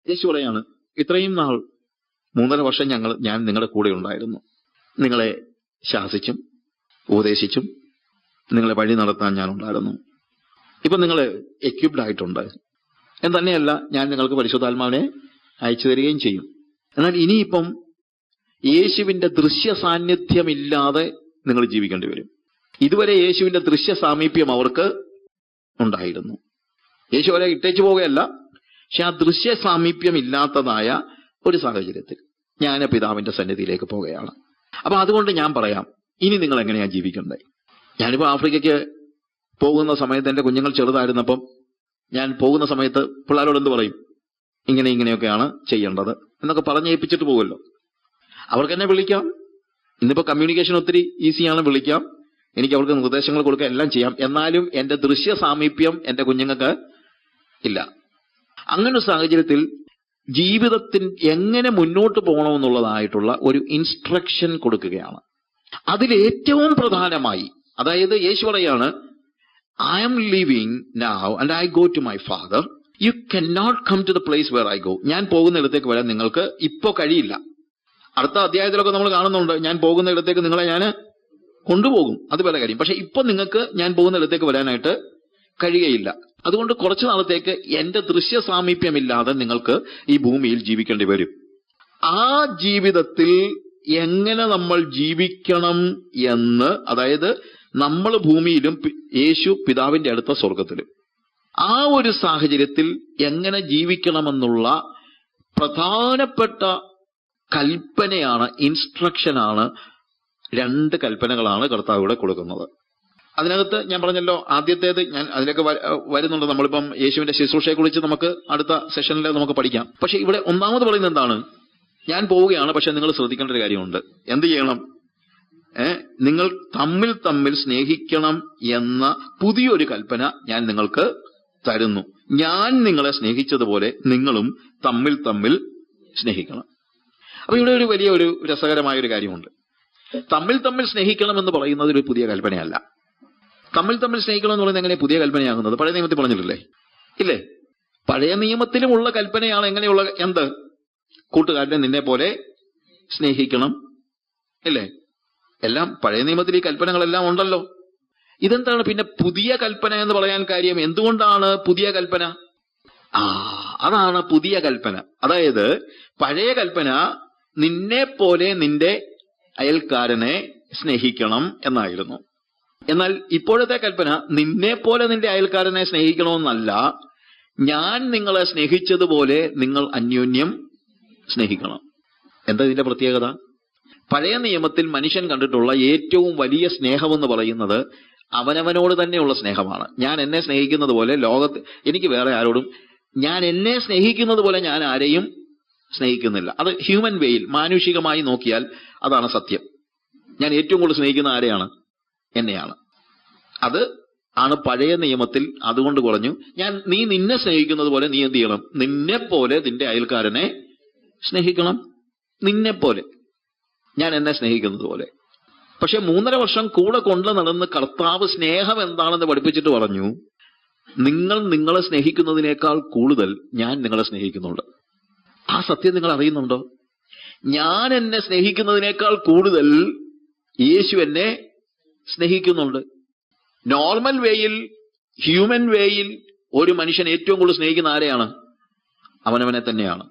യേശു പറയാണ്, ഇത്രയും നാൾ 3.5 വർഷം ഞാൻ നിങ്ങളുടെ കൂടെ ഉണ്ടായിരുന്നു. നിങ്ങളെ ശാസിച്ചും ഉപദേശിച്ചും നിങ്ങളെ വഴി നടത്താൻ ഞാൻ ഉണ്ടായിരുന്നു. ഇപ്പൊ നിങ്ങൾ എക്യുപ്ഡ് ആയിട്ടുണ്ട്. എന്ന് തന്നെയല്ല, ഞാൻ നിങ്ങൾക്ക് പരിശുദ്ധാത്മാവിനെ അയച്ചു തരികയും ചെയ്യും. എന്നാൽ ഇനിയിപ്പം യേശുവിന്റെ ദൃശ്യ സാന്നിധ്യമില്ലാതെ നിങ്ങൾ ജീവിക്കേണ്ടി വരും. ഇതുവരെ യേശുവിന്റെ ദൃശ്യ സാമീപ്യം അവർക്ക് ഉണ്ടായിരുന്നു. യേശു അവരെ ഇട്ടേച്ചു പോവുകയല്ല, പക്ഷെ ആ ദൃശ്യ സാമീപ്യം ഇല്ലാത്തതായ ഒരു സാഹചര്യത്തിൽ ഞാൻ പിതാവിന്റെ സന്നിധിയിലേക്ക് പോവുകയാണ്. അപ്പൊ അതുകൊണ്ട് ഞാൻ പറയാം, ഇനി നിങ്ങൾ എങ്ങനെയാ ജീവിക്കണ്ടേ? ഞാനിപ്പോ ആഫ്രിക്കയ്ക്ക് പോകുന്ന സമയത്ത് എന്റെ കുഞ്ഞുങ്ങൾ ചെറുതായിരുന്നപ്പം ഞാൻ പോകുന്ന സമയത്ത് പിള്ളേരോട് എന്ത് പറയും? ഇങ്ങനെയൊക്കെയാണ് ചെയ്യേണ്ടത് എന്നൊക്കെ പറഞ്ഞേൽപ്പിച്ചിട്ട് പോകുമല്ലോ. അവർക്ക് എന്നെ വിളിക്കാം. ഇന്നിപ്പോ കമ്മ്യൂണിക്കേഷൻ ഒത്തിരി ഈസിയാണ്, വിളിക്കാം, എനിക്ക് അവർക്ക് നിർദ്ദേശങ്ങൾ കൊടുക്കാം, എല്ലാം ചെയ്യാം. എന്നാലും എന്റെ ദൃശ്യ സാമീപ്യം എന്റെ കുഞ്ഞുങ്ങൾക്ക് ഇല്ല. അങ്ങനെ സാഹചര്യത്തിൽ ജീവിതത്തിൽ എങ്ങനെ മുന്നോട്ട് പോകണമെന്നുള്ളതായിട്ടുള്ള ഒരു ഇൻസ്ട്രക്ഷൻ കൊടുക്കുകയാണ്. അതിലേറ്റവും പ്രധാനമായി, അതായത് യേശു പറയാണ്, I am leaving now and I go to my Father. You cannot come to the place where I go. ഞാൻ പോകുന്നിടത്തേക്ക് വരാൻ നിങ്ങൾക്ക് ഇപ്പോ കഴിയില്ല. അടുത്ത അധ്യായത്തിലൊക്കെ നമ്മൾ കാണുന്നുണ്ട്, ഞാൻ പോകുന്ന ഇടത്തേക്ക് നിങ്ങളെ ഞാൻ കൊണ്ടുപോകും, അത് വേറെ കാര്യം. പക്ഷെ ഇപ്പൊ നിങ്ങൾക്ക് ഞാൻ പോകുന്ന ഇടത്തേക്ക് വരാനായിട്ട് കഴിയുകയില്ല. അതുകൊണ്ട് കുറച്ചു നാളത്തേക്ക് എന്റെ ദൃശ്യ സാമീപ്യമില്ലാതെ നിങ്ങൾക്ക് ഈ ഭൂമിയിൽ ജീവിക്കേണ്ടി വരും. ആ ജീവിതത്തിൽ എങ്ങനെ നമ്മൾ ജീവിക്കണം എന്ന്, അതായത് നമ്മൾ ഭൂമിയിലും യേശു പിതാവിന്റെ അടുത്ത സ്വർഗത്തിലും, ആ ഒരു സാഹചര്യത്തിൽ എങ്ങനെ ജീവിക്കണമെന്നുള്ള പ്രധാനപ്പെട്ട കൽപ്പനയാണ്, ഇൻസ്ട്രക്ഷനാണ്. 2 കൽപ്പനകളാണ് കർത്താവ് ഇവിടെ കൊടുക്കുന്നത്. അതിനകത്ത് ഞാൻ പറഞ്ഞല്ലോ, ആദ്യത്തേത് ഞാൻ അതിലേക്ക് വരുന്നുണ്ട്. നമ്മളിപ്പം യേശുവിന്റെ ശുശ്രൂഷയെ കുറിച്ച് നമുക്ക് അടുത്ത സെഷനിൽ നമുക്ക് പഠിക്കാം. പക്ഷെ ഇവിടെ ഒന്നാമത് പറയുന്നത് എന്താണ്? ഞാൻ പോവുകയാണ്, പക്ഷെ നിങ്ങൾ ശ്രദ്ധിക്കേണ്ട ഒരു കാര്യമുണ്ട്. എന്ത് ചെയ്യണം? നിങ്ങൾ തമ്മിൽ സ്നേഹിക്കണം എന്ന പുതിയൊരു കൽപ്പന ഞാൻ നിങ്ങൾക്ക് തരുന്നു. ഞാൻ നിങ്ങളെ സ്നേഹിച്ചതുപോലെ നിങ്ങളും തമ്മിൽ സ്നേഹിക്കണം. അപ്പൊ ഇവിടെ ഒരു വലിയ ഒരു രസകരമായ ഒരു കാര്യമുണ്ട്. തമ്മിൽ സ്നേഹിക്കണം എന്ന് പറയുന്നത് ഒരു പുതിയ കൽപ്പനയല്ല. തമ്മിൽ സ്നേഹിക്കണം എന്ന് പറയുന്നത് എങ്ങനെ പുതിയ കൽപ്പനയാകുന്നത്? പഴയ നിയമത്തിൽ പറഞ്ഞിട്ടില്ലേ? ഇല്ലേ? പഴയ നിയമത്തിലുമുള്ള കൽപ്പനയാണ്. എങ്ങനെയുള്ള? എന്ത്? കൂട്ടുകാരനെ നിന്നെ പോലെ സ്നേഹിക്കണം, ഇല്ലേ? എല്ലാം പഴയ നിയമത്തിൽ ഈ കൽപ്പനകളെല്ലാം ഉണ്ടല്ലോ. ഇതെന്താണ് പിന്നെ പുതിയ കൽപ്പന എന്ന് പറയാൻ കാര്യം? എന്തുകൊണ്ടാണ് പുതിയ കൽപ്പന? അതാണ് പുതിയ കൽപ്പന. അതായത് പഴയ കൽപ്പന നിന്നെ പോലെ നിന്റെ അയൽക്കാരനെ സ്നേഹിക്കണം എന്നായിരുന്നു. എന്നാൽ ഇപ്പോഴത്തെ കൽപ്പന നിന്നെ പോലെ നിന്റെ അയൽക്കാരനെ സ്നേഹിക്കണമെന്നല്ല, ഞാൻ നിങ്ങളെ സ്നേഹിച്ചതുപോലെ നിങ്ങൾ അന്യോന്യം സ്നേഹിക്കണം. എന്താ ഇതിന്റെ പ്രത്യേകത? പഴയ നിയമത്തിൽ മനുഷ്യൻ കണ്ടിട്ടുള്ള ഏറ്റവും വലിയ സ്നേഹമെന്ന് പറയുന്നത് അവനവനോട് തന്നെയുള്ള സ്നേഹമാണ്. ഞാൻ എന്നെ സ്നേഹിക്കുന്നത് പോലെ ലോകത്ത് എനിക്ക് വേറെ ആരോടും, ഞാൻ എന്നെ സ്നേഹിക്കുന്നത് പോലെ ഞാൻ ആരെയും സ്നേഹിക്കുന്നില്ല. അത് ഹ്യൂമൻ വേയിൽ, മാനുഷികമായി നോക്കിയാൽ അതാണ് സത്യം. ഞാൻ ഏറ്റവും കൂടുതൽ സ്നേഹിക്കുന്ന ആരെയാണ്? എന്നെയാണ്. അത് ആണ് പഴയ നിയമത്തിൽ. അതുകൊണ്ട് പറഞ്ഞു, നീ നിന്നെ സ്നേഹിക്കുന്നത് പോലെ നീ എന്ത് ചെയ്യണം? നിന്നെ പോലെ നിന്റെ അയൽക്കാരനെ സ്നേഹിക്കണം. നിന്നെ പോലെ, ഞാൻ എന്നെ സ്നേഹിക്കുന്നത് പോലെ. പക്ഷെ 3.5 വർഷം കൂടെ കൊണ്ടു നടന്ന് കർത്താവ് സ്നേഹം എന്താണെന്ന് പഠിപ്പിച്ചിട്ട് പറഞ്ഞു, നിങ്ങൾ നിങ്ങളെ സ്നേഹിക്കുന്നതിനേക്കാൾ കൂടുതൽ ഞാൻ നിങ്ങളെ സ്നേഹിക്കുന്നുണ്ട്. ആ സത്യം നിങ്ങൾ അറിയുന്നുണ്ടോ? ഞാൻ എന്നെ സ്നേഹിക്കുന്നതിനേക്കാൾ കൂടുതൽ യേശു എന്നെ സ്നേഹിക്കുന്നുണ്ട്. നോർമൽ വേയിൽ, ഹ്യൂമൻ വേയിൽ ഒരു മനുഷ്യൻ ഏറ്റവും കൂടുതൽ സ്നേഹിക്കുന്ന ആരെയാണ്? അവനവനെ തന്നെയാണ്.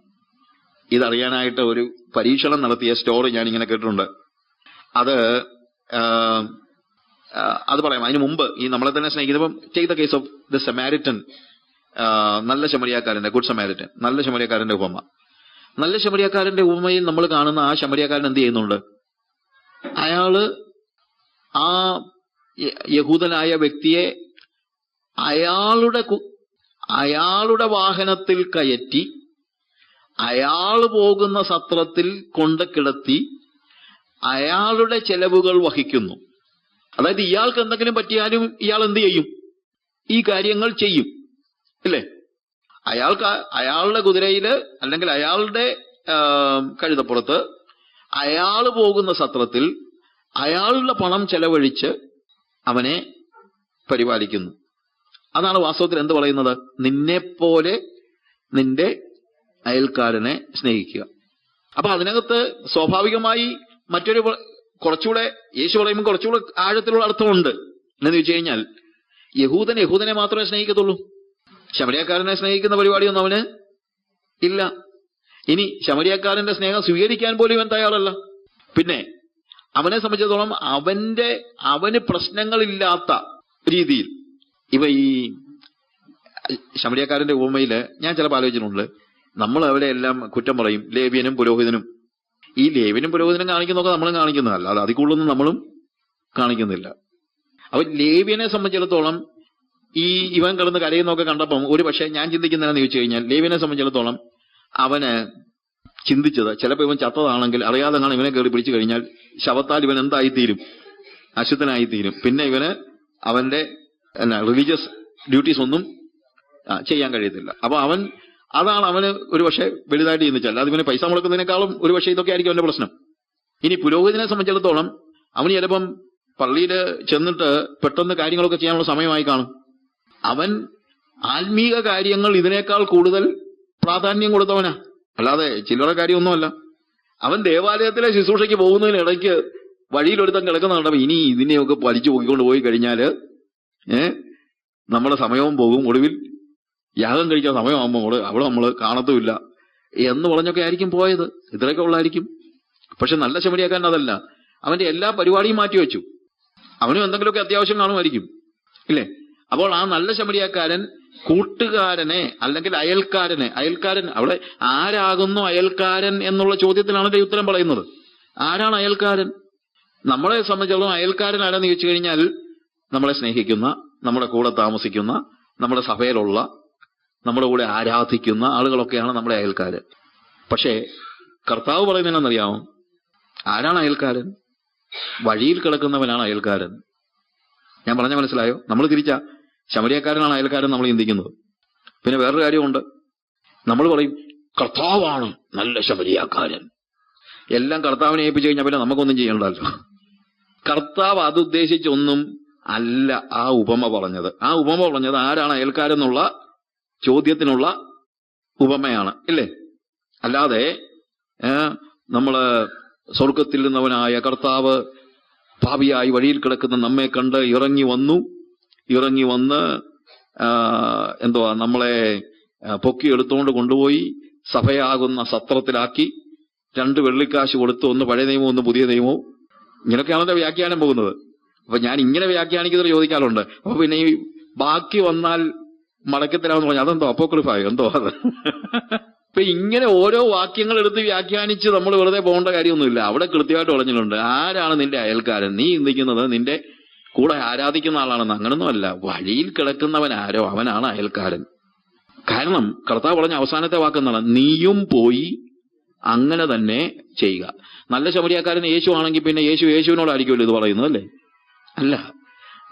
ഇതറിയാനായിട്ട് ഒരു പരീക്ഷണം നടത്തിയ സ്റ്റോറി ഞാൻ ഇങ്ങനെ കേട്ടിട്ടുണ്ട്. അത് പറയാം. അതിന് മുമ്പ് ഈ നമ്മളെ തന്നെ സ്നേഹിക്കുന്നപ്പം take the case of the Samaritan, നല്ല ശമരിയാക്കാരന്റെ, ഗുഡ് സമാരിറ്റൻ, നല്ല ശമരിയാക്കാരന്റെ ഉപമ. നല്ല ശമരിയാക്കാരന്റെ ഉപമയിൽ നമ്മൾ കാണുന്ന ആ ശമരിയാക്കാരൻ എന്ത് ചെയ്യുന്നുണ്ട്? അയാള് ആ യഹൂദനായ വ്യക്തിയെ അയാളുടെ വാഹനത്തിൽ കയറ്റി അയാൾ പോകുന്ന സത്രത്തിൽ കൊണ്ട് കിടത്തി അയാളുടെ ചെലവുകൾ വഹിക്കുന്നു. അതായത് ഇയാൾക്ക് എന്തെങ്കിലും പറ്റിയാലും ഇയാൾ എന്ത് ചെയ്യും? ഈ കാര്യങ്ങൾ ചെയ്യും, ഇല്ലേ? അയാളുടെ കുതിരയില് അല്ലെങ്കിൽ അയാളുടെ കഴുതപ്പുറത്ത് അയാൾ പോകുന്ന സത്രത്തിൽ അയാളുടെ പണം ചെലവഴിച്ച് അവനെ പരിപാലിക്കുന്നു. അതാണ് വാസ്തവത്തിൽ എന്ത് പറയുന്നത്? നിന്നെപ്പോലെ നിന്റെ അയൽക്കാരനെ സ്നേഹിക്കുക. അപ്പൊ അതിനകത്ത് സ്വാഭാവികമായി മറ്റൊരു കുറച്ചുകൂടെ യേശു പറയുമ്പോൾ കുറച്ചുകൂടെ ആഴത്തിലുള്ള അർത്ഥമുണ്ട്. എന്ന് ചോദിച്ചു കഴിഞ്ഞാൽ യഹൂദനെ മാത്രമേ സ്നേഹിക്കത്തുള്ളൂ. ശമരിയക്കാരനെ സ്നേഹിക്കുന്ന പരിപാടിയൊന്നും അവന് ഇല്ല. ഇനി ശമരിയക്കാരന്റെ സ്നേഹം സ്വീകരിക്കാൻ പോലും ഇവൻ തയ്യാറല്ല. പിന്നെ അവനെ സംബന്ധിച്ചിടത്തോളം അവന് പ്രശ്നങ്ങളില്ലാത്ത രീതിയിൽ ഈ ശമരിയക്കാരന്റെ ഉപമയില് ഞാൻ ചിലപ്പോൾ ആലോചിച്ചിട്ടുണ്ട്. നമ്മൾ അവരെ എല്ലാം കുറ്റം പറയും, ലേവ്യനും പുരോഹിതനും. ഈ ലേവ്യനും പുരോഹിതനും കാണിക്കുന്നതൊക്കെ നമ്മളും കാണിക്കുന്നതല്ല, അത് അതിൽ കൂടുതലൊന്നും നമ്മളും കാണിക്കുന്നില്ല. അപ്പൊ ലേവ്യനെ സംബന്ധിച്ചിടത്തോളം ഇവൻ കിടന്ന് കരയുന്നൊക്കെ കണ്ടപ്പം ഒരു പക്ഷേ ഞാൻ ചിന്തിക്കുന്നതെന്ന് ചോദിച്ചു കഴിഞ്ഞാൽ, ലേവ്യനെ സംബന്ധിച്ചിടത്തോളം അവന് ചിന്തിച്ചത് ചിലപ്പോൾ ഇവൻ ചത്തതാണെങ്കിൽ അറിയാതെ കാണാൻ ഇവനെ കയറി പിടിച്ചു കഴിഞ്ഞാൽ ശവത്താൽ ഇവൻ എന്തായിത്തീരും? അശുദ്ധനായിത്തീരും. പിന്നെ ഇവന് അവന്റെ റിലീജിയസ് ഡ്യൂട്ടീസ് ഒന്നും ചെയ്യാൻ കഴിയത്തില്ല. അപ്പൊ അതാണ് അവന് ഒരു പക്ഷേ വലുതായിട്ട് ചിന്തിച്ചത്. അല്ലാതെ ഇവന് പൈസ മുടക്കുന്നതിനേക്കാളും ഒരു പക്ഷേ ഇതൊക്കെ ആയിരിക്കും അവന്റെ പ്രശ്നം. ഇനി പുരോഹിതനെ സംബന്ധിച്ചിടത്തോളം അവന് ചിലപ്പം പള്ളിയിൽ ചെന്നിട്ട് പെട്ടെന്ന് കാര്യങ്ങളൊക്കെ ചെയ്യാനുള്ള സമയമായി കാണും. അവൻ ആത്മീക കാര്യങ്ങൾ ഇതിനേക്കാൾ കൂടുതൽ പ്രാധാന്യം കൊടുത്തവനാ, അല്ലാതെ ചില്ലറ കാര്യമൊന്നുമല്ല. അവൻ ദേവാലയത്തിലെ ശുശ്രൂഷയ്ക്ക് പോകുന്നതിനിടയ്ക്ക് വഴിയിലൊരുത്തം കിടക്കുന്ന കണ്ടപ്പോൾ ഇനി ഇതിനെയൊക്കെ വലിച്ചു പോയിക്കൊണ്ട് പോയി കഴിഞ്ഞാല് നമ്മുടെ സമയവും പോകും, ഒടുവിൽ യാഗം കഴിക്കാൻ സമയമാകുമ്പോൾ അവിടെ നമ്മൾ കാണത്തുമില്ല എന്ന് പറഞ്ഞൊക്കെ ആയിരിക്കും പോയത്. ഇത്രയൊക്കെ ഉള്ളായിരിക്കും. പക്ഷെ നല്ല ശമരിയാക്കാരൻ അതല്ല. അവന്റെ എല്ലാ പരിപാടിയും മാറ്റിവെച്ചു. അവനും എന്തെങ്കിലുമൊക്കെ അത്യാവശ്യം കാണുമായിരിക്കും, ഇല്ലേ? അപ്പോൾ ആ നല്ല ശമരിയാക്കാരൻ കൂട്ടുകാരനെ അല്ലെങ്കിൽ അയൽക്കാരൻ അവിടെ ആരാകുന്നു അയൽക്കാരൻ എന്നുള്ള ചോദ്യത്തിനാണ് ഉത്തരം പറയുന്നത്. ആരാണ് അയൽക്കാരൻ? നമ്മളെ സംബന്ധിച്ചിടത്തോളം അയൽക്കാരൻ ആരാന്ന് ചോദിച്ചു കഴിഞ്ഞാൽ നമ്മളെ സ്നേഹിക്കുന്ന, നമ്മുടെ കൂടെ താമസിക്കുന്ന, നമ്മുടെ സഭയിലുള്ള, നമ്മുടെ കൂടെ ആരാധിക്കുന്ന ആളുകളൊക്കെയാണ് നമ്മുടെ അയൽക്കാരൻ. പക്ഷേ കർത്താവ് പറയുന്നതെന്നറിയാമോ? ആരാണ് അയൽക്കാരൻ? വഴിയിൽ കിടക്കുന്നവനാണ് അയൽക്കാരൻ. ഞാൻ പറഞ്ഞ മനസ്സിലായോ? നമ്മൾ തിരിച്ചാ ശമരിയക്കാരനാണ് അയൽക്കാരൻ നമ്മൾ ചിന്തിക്കുന്നത്. പിന്നെ വേറൊരു കാര്യമുണ്ട്. നമ്മൾ പറയും കർത്താവാണ് നല്ല ശമരിയക്കാരൻ. എല്ലാം കർത്താവിനെ ഏൽപ്പിച്ചു കഴിഞ്ഞാൽ പിന്നെ നമുക്കൊന്നും ചെയ്യണ്ടല്ലോ. കർത്താവ് അതുദ്ദേശിച്ചൊന്നും അല്ല ആ ഉപമ പറഞ്ഞത്. ആ ഉപമ പറഞ്ഞത് ആരാണ് അയൽക്കാരെന്നുള്ള ചോദ്യത്തിനുള്ള ഉപമയാണ്, ഇല്ലേ? അല്ലാതെ നമ്മള് സ്വർഗത്തിൽ നിന്നവനായ കർത്താവ് പാപിയായി വഴിയിൽ കിടക്കുന്ന നമ്മെ കണ്ട് ഇറങ്ങി വന്ന് നമ്മളെ പൊക്കി എടുത്തുകൊണ്ട് കൊണ്ടുപോയി സഭയാകുന്ന സത്രത്തിലാക്കി 2 വെള്ളിക്കാശ് കൊടുത്ത്, ഒന്ന് പഴയ നിയമവും ഒന്ന് പുതിയ നിയമവും, ഇങ്ങനെയൊക്കെയാണല്ലോ വ്യാഖ്യാനം പോകുന്നത്. അപ്പൊ ഞാൻ ഇങ്ങനെ വ്യാഖ്യാനിക്കുന്നത് ചോദിക്കാറുണ്ട്. അപ്പൊ പിന്നെ ഈ ബാക്കി വന്നാൽ മടക്കത്തിലാവെന്ന് പറഞ്ഞാൽ അതെന്തോ അപ്പോക്രിഫായോ എന്തോ അത്. ഇപ്പൊ ഇങ്ങനെ ഓരോ വാക്യങ്ങൾ എടുത്ത് വ്യാഖ്യാനിച്ച് നമ്മൾ വെറുതെ പോകേണ്ട കാര്യമൊന്നുമില്ല. അവിടെ കൃത്യമായിട്ട് പറഞ്ഞിട്ടുണ്ട് ആരാണ് നിന്റെ അയൽക്കാരൻ. നീ ചിന്തിക്കുന്നത് നിന്റെ കൂടെ ആരാധിക്കുന്ന ആളാണെന്ന്. അങ്ങനൊന്നും അല്ല. വഴിയിൽ കിടക്കുന്നവൻ ആരോ അവനാണ് അയൽക്കാരൻ. കാരണം കർത്താവ് പറഞ്ഞ അവസാനത്തെ വാക്കെന്നാണ്, നീയും പോയി അങ്ങനെ തന്നെ ചെയ്യുക. നല്ല ശമരിയക്കാരൻ യേശു ആണെങ്കിൽ പിന്നെ യേശുവിനോടായിരിക്കുമല്ലോ ഇത് പറയുന്നത്, അല്ലേ? അല്ല,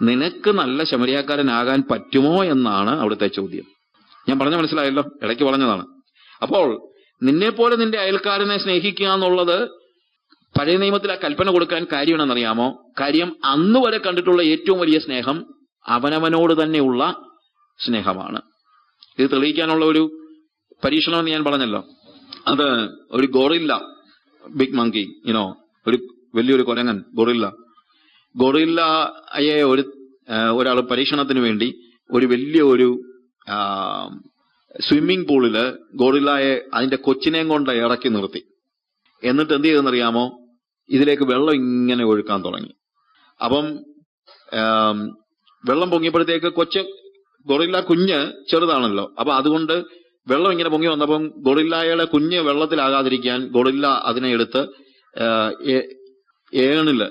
നിനക്ക് നല്ല ശമരിയക്കാരനാകാൻ പറ്റുമോ എന്നാണ് അവിടുത്തെ ചോദ്യം. ഞാൻ പറഞ്ഞ മനസ്സിലായല്ലോ, ഇടയ്ക്ക് പറഞ്ഞതാണ്. അപ്പോൾ നിന്നെപ്പോലെ നിന്റെ അയൽക്കാരനെ സ്നേഹിക്കുക എന്നുള്ളത് പഴയ നിയമത്തിൽ ആ കൽപ്പന കൊടുക്കാൻ കാര്യം എന്താണെന്നറിയാമോ? കാര്യം അന്ന് വരെ കണ്ടിട്ടുള്ള ഏറ്റവും വലിയ സ്നേഹം അവനവനോട് തന്നെയുള്ള സ്നേഹമാണ്. ഇത് തെളിയിക്കാനുള്ള ഒരു പരീക്ഷണം എന്ന് ഞാൻ പറഞ്ഞല്ലോ. അത് ഒരു ഗോറില്ല, ബിഗ് മങ്കി, ഒരു വലിയൊരു കുരങ്ങൻ ഗൊറില്ലയെ ഒരാൾ പരീക്ഷണത്തിന് വേണ്ടി ഒരു വലിയ സ്വിമ്മിംഗ് പൂളില് ഗൊറില്ലയെ അതിന്റെ കൊച്ചിനെയും കൊണ്ട് ഇറക്കി നിർത്തി. എന്നിട്ട് എന്ത് ചെയ്തെന്നറിയാമോ? ഇതിലേക്ക് വെള്ളം ഇങ്ങനെ ഒഴുക്കാൻ തുടങ്ങി. അപ്പം വെള്ളം പൊങ്ങിയപ്പോഴത്തേക്ക് ഗൊറില്ല കുഞ്ഞ് ചെറുതാണല്ലോ. അപ്പൊ അതുകൊണ്ട് വെള്ളം ഇങ്ങനെ പൊങ്ങി വന്നപ്പം ഗൊറില്ലയുടെ കുഞ്ഞ് വെള്ളത്തിലാകാതിരിക്കാൻ ഗൊറില്ല അതിനെ എടുത്ത് ഏണില്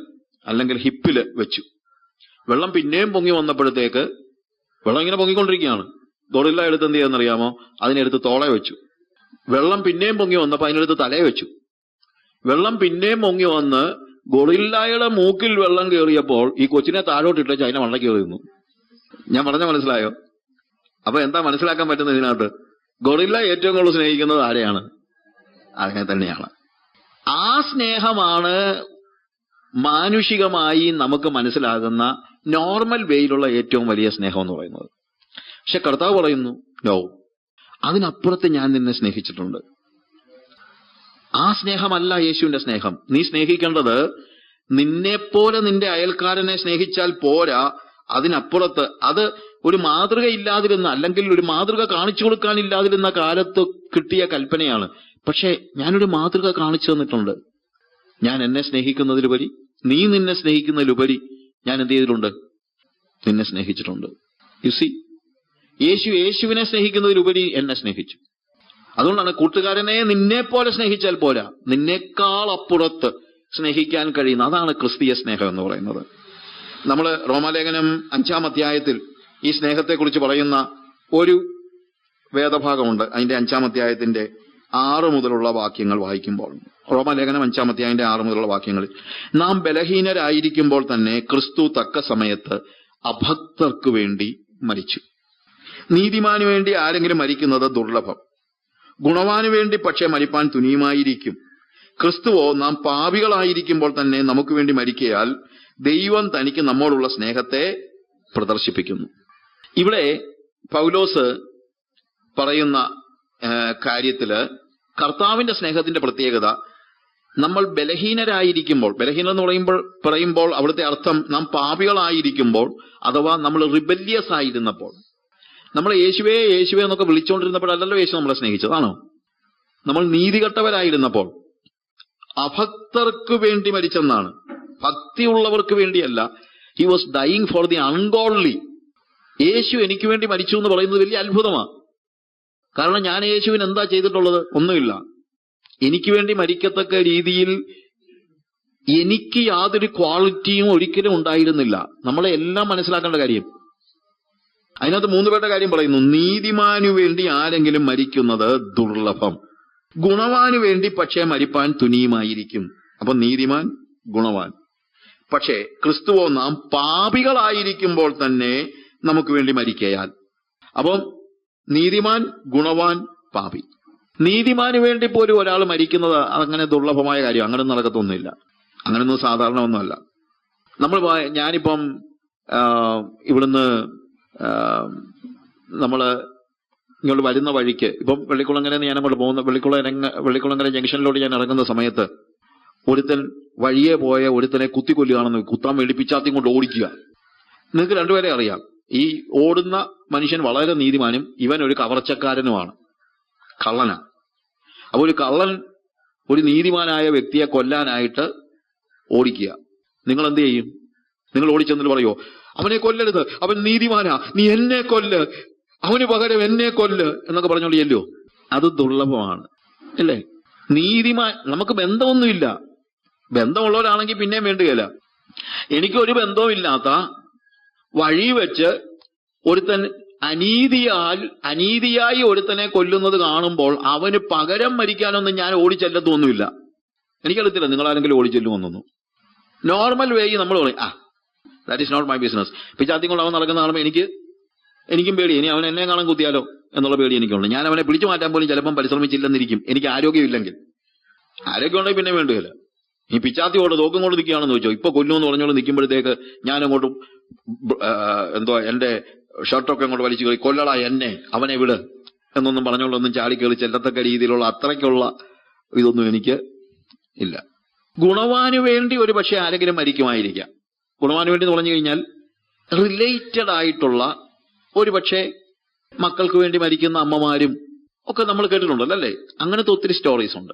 അല്ലെങ്കിൽ ഹിപ്പില് വെച്ചു. വെള്ളം പിന്നെയും പൊങ്ങി വന്നപ്പോഴത്തേക്ക് വെള്ളം ഇങ്ങനെ പൊങ്ങിക്കൊണ്ടിരിക്കുകയാണ്. ഗൊറില്ല എടുത്ത് എന്ത് ചെയ്യാന്നറിയാമോ? അതിനെടുത്ത് തോളെ വെച്ചു. വെള്ളം പിന്നെയും പൊങ്ങി വന്നപ്പോ അതിനെടുത്ത് തലയെ വെച്ചു. വെള്ളം പിന്നെയും പൊങ്ങി വന്ന് ഗൊറില്ലയുടെ മൂക്കിൽ വെള്ളം കയറിയപ്പോൾ ഈ കൊച്ചിനെ താഴോട്ടിട്ട് അതിനെ മണ്ടയ്ക്ക് കയറി നിന്നു. ഞാൻ പറഞ്ഞ മനസ്സിലായോ? അപ്പൊ എന്താ മനസ്സിലാക്കാൻ പറ്റുന്നത് ഇതിനകത്ത്? ഗൊറില്ല ഏറ്റവും കൂടുതൽ സ്നേഹിക്കുന്നത് ആരെയാണ്? അതിനെ തന്നെയാണ്. ആ സ്നേഹമാണ് മാനുഷികമായി നമുക്ക് മനസ്സിലാകുന്ന നോർമൽ വേയിലുള്ള ഏറ്റവും വലിയ സ്നേഹം എന്ന് പറയുന്നത്. പക്ഷെ കർത്താവ് പറയുന്നു, നോ, അതിനപ്പുറത്ത് ഞാൻ നിന്നെ സ്നേഹിച്ചിട്ടുണ്ട്. ആ സ്നേഹമല്ല യേശുവിന്റെ സ്നേഹം. നീ സ്നേഹിക്കേണ്ടത് നിന്നെപ്പോലെ നിന്റെ അയൽക്കാരനെ സ്നേഹിച്ചാൽ പോരാ, അതിനപ്പുറത്ത്. അത് ഒരു മാതൃക ഇല്ലാതിരുന്ന, അല്ലെങ്കിൽ ഒരു മാതൃക കാണിച്ചു കൊടുക്കാനില്ലാതിരുന്ന കാലത്ത് കിട്ടിയ കൽപ്പനയാണ്. പക്ഷെ ഞാനൊരു മാതൃക കാണിച്ചു തന്നിട്ടുണ്ട്. ഞാൻ എന്നെ സ്നേഹിക്കുന്നതിലുപരി, നീ നിന്നെ സ്നേഹിക്കുന്നതിലുപരി ഞാൻ എന്ത് ചെയ്തിട്ടുണ്ട്? നിന്നെ സ്നേഹിച്ചിട്ടുണ്ട്. യു സി, യേശുവിനെ സ്നേഹിക്കുന്നതിലുപരി എന്നെ സ്നേഹിച്ചു. അതുകൊണ്ടാണ് കൂട്ടുകാരനെ നിന്നെ പോലെ സ്നേഹിച്ചാൽ പോരാ, നിന്നേക്കാൾ അപ്പുറത്ത് സ്നേഹിക്കാൻ കഴിയുന്ന, അതാണ് ക്രിസ്തീയ സ്നേഹം എന്ന് പറയുന്നത്. നമ്മൾ റോമാലേഖനം 5-ാം അധ്യായത്തിൽ ഈ സ്നേഹത്തെക്കുറിച്ച് പറയുന്ന ഒരു വേദഭാഗമുണ്ട്. അതിന്റെ 5-ാം അധ്യായത്തിന്റെ 6 മുതലുള്ള വാക്യങ്ങൾ വായിക്കുമ്പോൾ, റോമാലേഖനം 5-ാം അധ്യായത്തിന്റെ 6 മുതലുള്ള വാക്യങ്ങളിൽ, നാം ബലഹീനരായിരിക്കുമ്പോൾ തന്നെ ക്രിസ്തു തക്ക സമയത്ത് അഭക്തർക്ക് വേണ്ടി മരിച്ചു. നീതിമാനു വേണ്ടി ആരെങ്കിലും മരിക്കുന്നത് ദുർലഭം, ഗുണവാനു വേണ്ടി പക്ഷെ മരിപ്പാൻ തുനിയുമായിരിക്കും. ക്രിസ്തുവോ നാം പാപികളായിരിക്കുമ്പോൾ തന്നെ നമുക്ക് വേണ്ടി മരിക്കയാൽ ദൈവം തനിക്ക് നമ്മോടുള്ള സ്നേഹത്തെ പ്രദർശിപ്പിക്കുന്നു. ഇവിടെ പൗലോസ് പറയുന്ന കാര്യത്തില് കർത്താവിന്റെ സ്നേഹത്തിന്റെ പ്രത്യേകത, നമ്മൾ ബലഹീനരായിരിക്കുമ്പോൾ, ബലഹീനർ എന്ന് പറയുമ്പോൾ അവിടുത്തെ അർത്ഥം നാം പാപികളായിരിക്കുമ്പോൾ, അഥവാ നമ്മൾ റിബല്യസ് ആയിരുന്നപ്പോൾ, നമ്മൾ യേശുവേ യേശുവേ എന്നൊക്കെ വിളിച്ചുകൊണ്ടിരുന്നപ്പോഴല്ലല്ലോ യേശു നമ്മളെ സ്നേഹിച്ചതാണോ? നമ്മൾ നീതികെട്ടവരായിരുന്നപ്പോൾ, അഭക്തർക്ക് വേണ്ടി മരിച്ചെന്നാണ്. ഭക്തിയുള്ളവർക്ക് വേണ്ടിയല്ല. He was dying for the ungodly. യേശു എനിക്ക് വേണ്ടി മരിച്ചു എന്ന് പറയുന്നത് വലിയ അത്ഭുതമാണ്. കാരണം ഞാൻ യേശുവിന് എന്താ ചെയ്തിട്ടുള്ളത്? ഒന്നുമില്ല. എനിക്ക് വേണ്ടി മരിക്കത്തക്ക രീതിയിൽ എനിക്ക് യാതൊരു ക്വാളിറ്റിയും ഒരിക്കലും ഉണ്ടായിരുന്നില്ല. നമ്മളെ എല്ലാം മനസ്സിലാക്കേണ്ട കാര്യം. അതിനകത്ത് 3 പേരുടെ കാര്യം പറയുന്നു. നീതിമാനു വേണ്ടി ആരെങ്കിലും മരിക്കുന്നത് ദുർലഭം, ഗുണവാനു വേണ്ടി പക്ഷേ മരിപ്പാൻ തുനിയുമായിരിക്കും. അപ്പൊ നീതിമാൻ, ഗുണവാൻ. പക്ഷേ ക്രിസ്തുവോ നാം പാപികളായിരിക്കുമ്പോൾ തന്നെ നമുക്ക് വേണ്ടി മരിക്കയാൽ. അപ്പം നീതിമാൻ, ഗുണവാൻ, പാപി. നീതിമാനു വേണ്ടി പോലും ഒരാൾ മരിക്കുന്നത് അങ്ങനെ ദുർലഭമായ കാര്യം. അങ്ങനെ നടക്കത്തൊന്നുമില്ല. അങ്ങനെയൊന്നും സാധാരണ ഒന്നുമല്ല. ഞാനിപ്പം ഇവിടുന്ന് നമ്മള് ഇങ്ങോട്ട് വരുന്ന വഴിക്ക്, ഇപ്പം വെള്ളിക്കുളങ്ങര ഞാൻ അങ്ങോട്ട് പോകുന്ന വെള്ളിക്കുളങ്ങര ജംഗ്ഷനിലോട്ട് ഞാൻ ഇറങ്ങുന്ന സമയത്ത് ഒരുത്തൻ വഴിയെ പോയ ഒരുത്തനെ കുത്തിക്കൊല്ലുകയാണെന്ന്, കുത്താൻ വേണ്ടി പിച്ചാത്തിയും കൊണ്ട് ഓടിക്കുക. നിങ്ങൾക്ക് രണ്ടുപേരെ അറിയാം. ഈ ഓടുന്ന മനുഷ്യൻ വളരെ നീതിമാനും ഇവൻ ഒരു കവർച്ചക്കാരനുമാണ്, കള്ളനാ. അപ്പൊ ഒരു കള്ളൻ ഒരു നീതിമാനായ വ്യക്തിയെ കൊല്ലാനായിട്ട് ഓടിക്കുക. നിങ്ങൾ എന്ത് ചെയ്യും? നിങ്ങൾ ഓടിച്ചെന്നിട്ട് പറയോ, അവനെ കൊല്ലരുത്, അവൻ നീതിമാനാ, നീ എന്നെ കൊല്ല്, അവന് പകരം എന്നെ കൊല്ല് എന്നൊക്കെ പറഞ്ഞോളൂ ചെല്ലോ. അത് ദുർലഭമാണ്, അല്ലേ? നീതിമാൻ, നമുക്ക് ബന്ധമൊന്നുമില്ല. ബന്ധമുള്ളവരാണെങ്കിൽ പിന്നെയും വേണ്ടുകയില്ല. എനിക്കൊരു ബന്ധവുമില്ലാത്ത വഴി വെച്ച് ഒരുത്തൻ അനീതിയായി ഒരുത്തനെ കൊല്ലുന്നത് കാണുമ്പോൾ അവന് പകരം മരിക്കാനൊന്നും ഞാൻ ഓടിച്ചെല്ലത്തൊന്നുമില്ല. എനിക്കറിയത്തില്ല നിങ്ങളാരെങ്കിലും ഓടിച്ചെല്ലുമെന്നൊന്നും. നോർമൽ വേയി നമ്മൾ പറയും, that is not my business. പിച്ചാത്തിയും കൊണ്ട് അവൻ നടക്കുന്ന കാണുമ്പോൾ എനിക്കും പേടി. ഇനി അവൻ എന്നെ കാണാൻ കുത്തിയാലോ എന്നുള്ള പേടി എനിക്കുണ്ട്. ഞാൻ അവനെ പിടിച്ചു മാറ്റാൻ പോലും ചിലപ്പം പരിശ്രമിച്ചില്ലെന്നിരിക്കും, എനിക്ക് ആരോഗ്യമില്ലെങ്കിൽ. ആരോഗ്യം ഉണ്ടെങ്കിൽ പിന്നെ വേണ്ടുകയില്ല. ഈ പിച്ചാത്തിയോട് തോക്കും കൊണ്ട് നിൽക്കുകയാണെന്ന് ചോദിച്ചോ, ഇപ്പൊ കൊല്ലുമെന്ന് പറഞ്ഞോണ്ട് നിൽക്കുമ്പോഴത്തേക്ക് ഞാനങ്ങോട്ട് എന്റെ ഷർട്ടൊക്കെ അങ്ങോട്ട് വലിച്ചു കയറി, കൊല്ലടാ എന്നെ, അവനെ വിട് എന്നൊന്നും പറഞ്ഞോണ്ടൊന്നും ചാടിക്കേറി ചെല്ലത്തക്ക രീതിയിലുള്ള അത്രയ്ക്കുള്ള ഇതൊന്നും എനിക്ക് ഇല്ല. ഗുണവാനു വേണ്ടി ഒരു പക്ഷെ ആരെങ്കിലും മരിക്കുമായിരിക്കാം. ഗുണവാനു വേണ്ടി എന്ന് പറഞ്ഞു കഴിഞ്ഞാൽ റിലേറ്റഡ് ആയിട്ടുള്ള ഒരു പക്ഷേ മക്കൾക്ക് വേണ്ടി മരിക്കുന്ന അമ്മമാരും ഒക്കെ നമ്മൾ കേട്ടിട്ടുണ്ടല്ലോ, അല്ലേ? അങ്ങനത്തെ ഒത്തിരി സ്റ്റോറീസ് ഉണ്ട്.